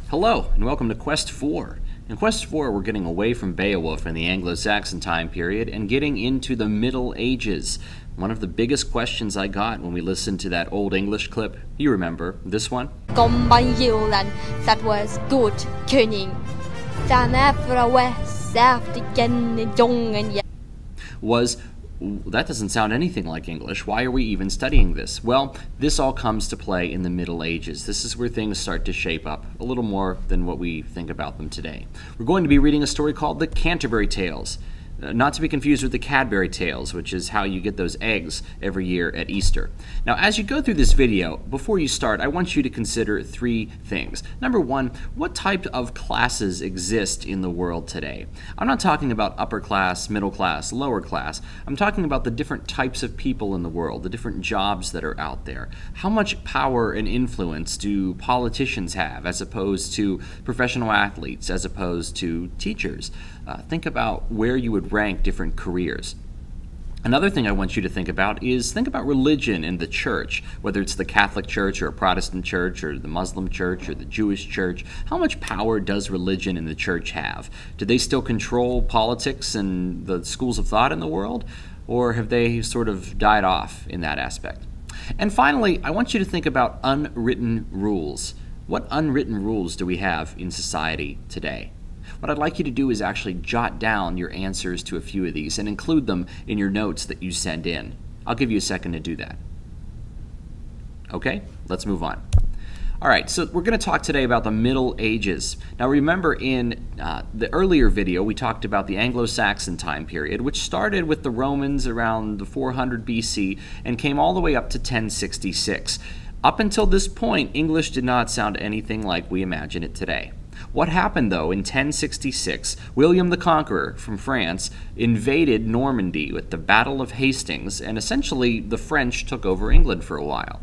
Hello, and welcome to Quest 4. In Quest 4, we're getting away from Beowulf in the Anglo-Saxon time period and getting into the Middle Ages. One of the biggest questions I got when we listened to that Old English clip, you remember, this one? Kom bao nhiêu lần that was good König. That doesn't sound anything like English. Why are we even studying this? Well, this all comes to play in the Middle Ages. This is where things start to shape up a little more than what we think about them today. We're going to be reading a story called the Canterbury Tales. Not to be confused with the Cadbury Tales, which is how you get those eggs every year at Easter. Now, as you go through this video, before you start, I want you to consider three things. Number one, what type of classes exist in the world today? I'm not talking about upper class, middle class, lower class. I'm talking about the different types of people in the world, the different jobs that are out there. How much power and influence do politicians have as opposed to professional athletes, as opposed to teachers? Think about where you would rank different careers. Another thing I want you to think about is religion in the church, whether it's the Catholic Church or a Protestant church or the Muslim church or the Jewish church. How much power does religion in the church have? Do they still control politics and the schools of thought in the world? Or have they sort of died off in that aspect? And finally, I want you to think about unwritten rules. What unwritten rules do we have in society today? What I'd like you to do is actually jot down your answers to a few of these and include them in your notes that you send in. I'll give you a second to do that. Okay, let's move on. All right, so we're going to talk today about the Middle Ages. Now remember, in the earlier video we talked about the Anglo-Saxon time period, which started with the Romans around the 400 BC and came all the way up to 1066. Up until this point, English did not sound anything like we imagine it today. What happened, though, in 1066, William the Conqueror from France invaded Normandy with the Battle of Hastings, and essentially the French took over England for a while.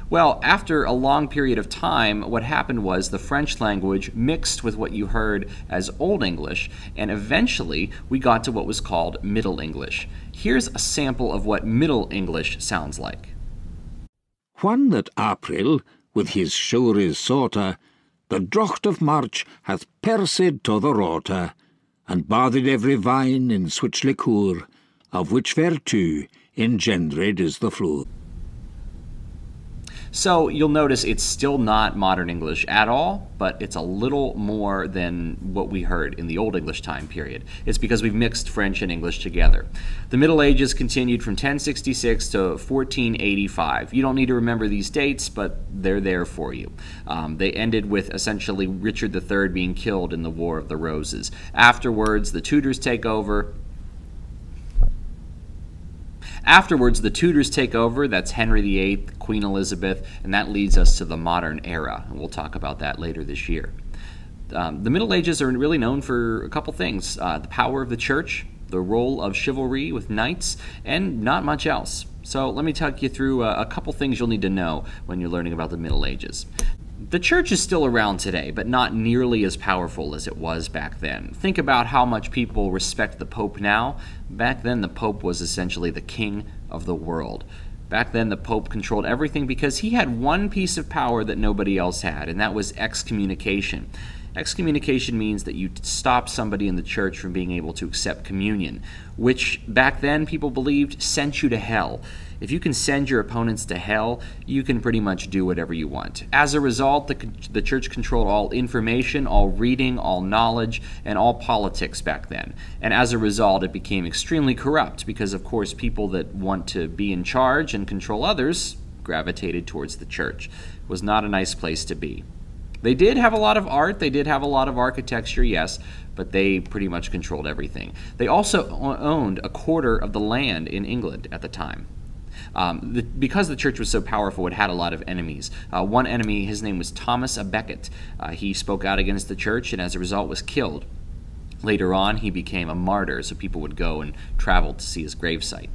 Well, after a long period of time, what happened was the French language mixed with what you heard as Old English, and eventually we got to what was called Middle English. Here's a sample of what Middle English sounds like. When that April, with his shouris sorter, the drocht of March hath persed to the rota, and bathed every vine in switch liqueur, of which vertue engendered is the flour. So you'll notice it's still not modern English at all, but it's a little more than what we heard in the Old English time period. It's because we've mixed French and English together. The Middle Ages continued from 1066 to 1485. You don't need to remember these dates, but they're there for you. They ended with essentially Richard III being killed in the War of the Roses. Afterwards, the Tudors take over. Afterwards, the Tudors take over. That's Henry VIII, Queen Elizabeth, and that leads us to the modern era. And we'll talk about that later this year. The Middle Ages are really known for a couple things. The power of the church, the role of chivalry with knights, and not much else. So let me talk you through a couple things you'll need to know when you're learning about the Middle Ages. The church is still around today, but not nearly as powerful as it was back then. Think about how much people respect the Pope now. Back then, the Pope was essentially the king of the world. Back then, the Pope controlled everything because he had one piece of power that nobody else had, and that was excommunication. Excommunication means that you stop somebody in the church from being able to accept communion, which back then people believed sent you to hell. If you can send your opponents to hell, you can pretty much do whatever you want. As a result, the church controlled all information, all reading, all knowledge, and all politics back then. And as a result, it became extremely corrupt because, of course, people that want to be in charge and control others gravitated towards the church. It was not a nice place to be. They did have a lot of art, they did have a lot of architecture, yes, but they pretty much controlled everything. They also owned a quarter of the land in England at the time. Because the church was so powerful, it had a lot of enemies. One enemy, his name was Thomas à Becket. He spoke out against the church and as a result was killed. Later on, he became a martyr, so people would go and travel to see his gravesite.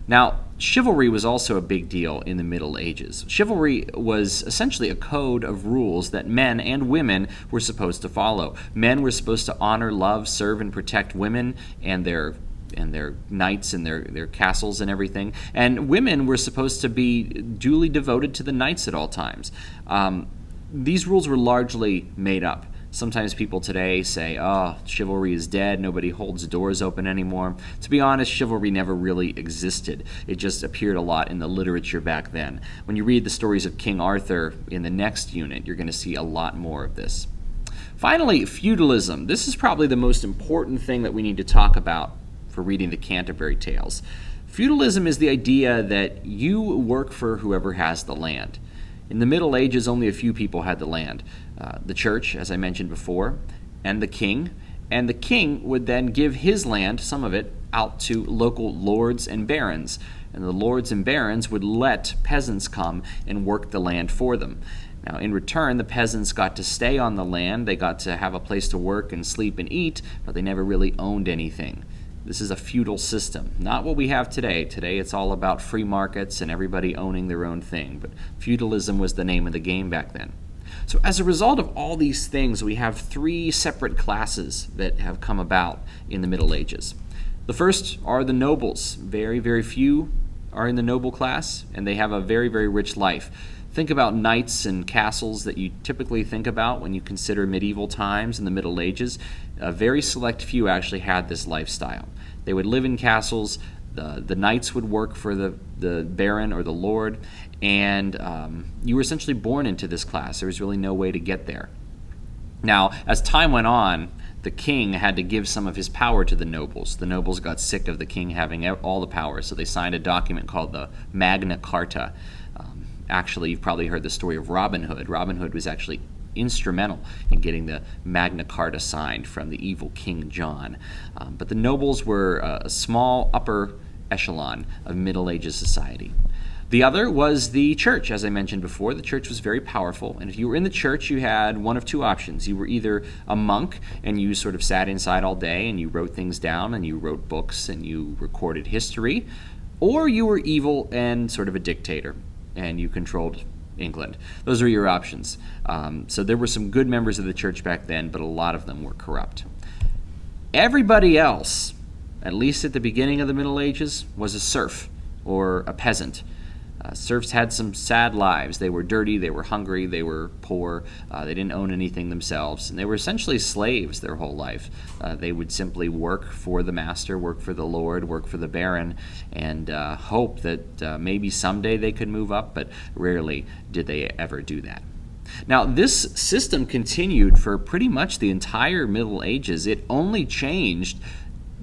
Now, chivalry was also a big deal in the Middle Ages. Chivalry was essentially a code of rules that men and women were supposed to follow. Men were supposed to honor, love, serve, and protect women and their knights and their castles and everything. And women were supposed to be duly devoted to the knights at all times. these rules were largely made up. Sometimes people today say, oh, chivalry is dead, nobody holds doors open anymore. To be honest, chivalry never really existed. It just appeared a lot in the literature back then. When you read the stories of King Arthur in the next unit, you're going to see a lot more of this. Finally, feudalism. This is probably the most important thing that we need to talk about for reading the Canterbury Tales. Feudalism is the idea that you work for whoever has the land. In the Middle Ages, only a few people had the land. The church, as I mentioned before, and the king. And the king would then give his land, some of it, out to local lords and barons. And the lords and barons would let peasants come and work the land for them. Now, in return, the peasants got to stay on the land. They got to have a place to work and sleep and eat, but they never really owned anything. This is a feudal system, not what we have today. Today it's all about free markets and everybody owning their own thing, but feudalism was the name of the game back then. So as a result of all these things, we have three separate classes that have come about in the Middle Ages. The first are the nobles. Very, very few are in the noble class, and they have a very, very rich life. Think about knights and castles that you typically think about when you consider medieval times and the Middle Ages. A very select few actually had this lifestyle. They would live in castles, the knights would work for the baron or the lord, and you were essentially born into this class. There was really no way to get there. Now, as time went on, the king had to give some of his power to the nobles. The nobles got sick of the king having all the power, so they signed a document called the Magna Carta. Actually, you've probably heard the story of Robin Hood. Robin Hood was actually instrumental in getting the Magna Carta signed from the evil King John. But the nobles were a small upper echelon of Middle Ages society. The other was the church. As I mentioned before, the church was very powerful, and if you were in the church, you had one of two options. You were either a monk, and you sort of sat inside all day, and you wrote things down, and you wrote books, and you recorded history, or you were evil and sort of a dictator, and you controlled England. Those are your options. So there were some good members of the church back then, but a lot of them were corrupt. Everybody else, at least at the beginning of the Middle Ages, was a serf or a peasant. Serfs had some sad lives. They were dirty, they were hungry, they were poor, they didn't own anything themselves, and they were essentially slaves their whole life. They would simply work for the master, work for the lord, work for the baron, and hope that maybe someday they could move up, but rarely did they ever do that. Now, this system continued for pretty much the entire Middle Ages. It only changed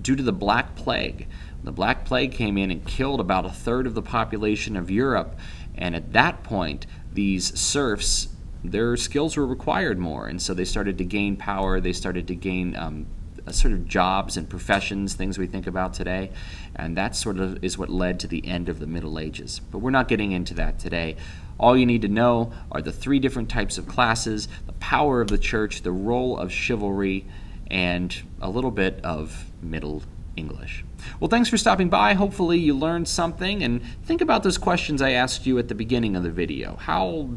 due to the Black Plague. The Black Plague came in and killed about a third of the population of Europe, and at that point, these serfs, their skills were required more, and so they started to gain power, they started to gain sort of jobs and professions, things we think about today, and that sort of is what led to the end of the Middle Ages. But we're not getting into that today. All you need to know are the three different types of classes, the power of the church, the role of chivalry, and a little bit of Middle English. Well, thanks for stopping by. Hopefully you learned something, and think about those questions I asked you at the beginning of the video. How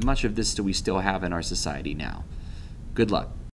much of this do we still have in our society now? Good luck.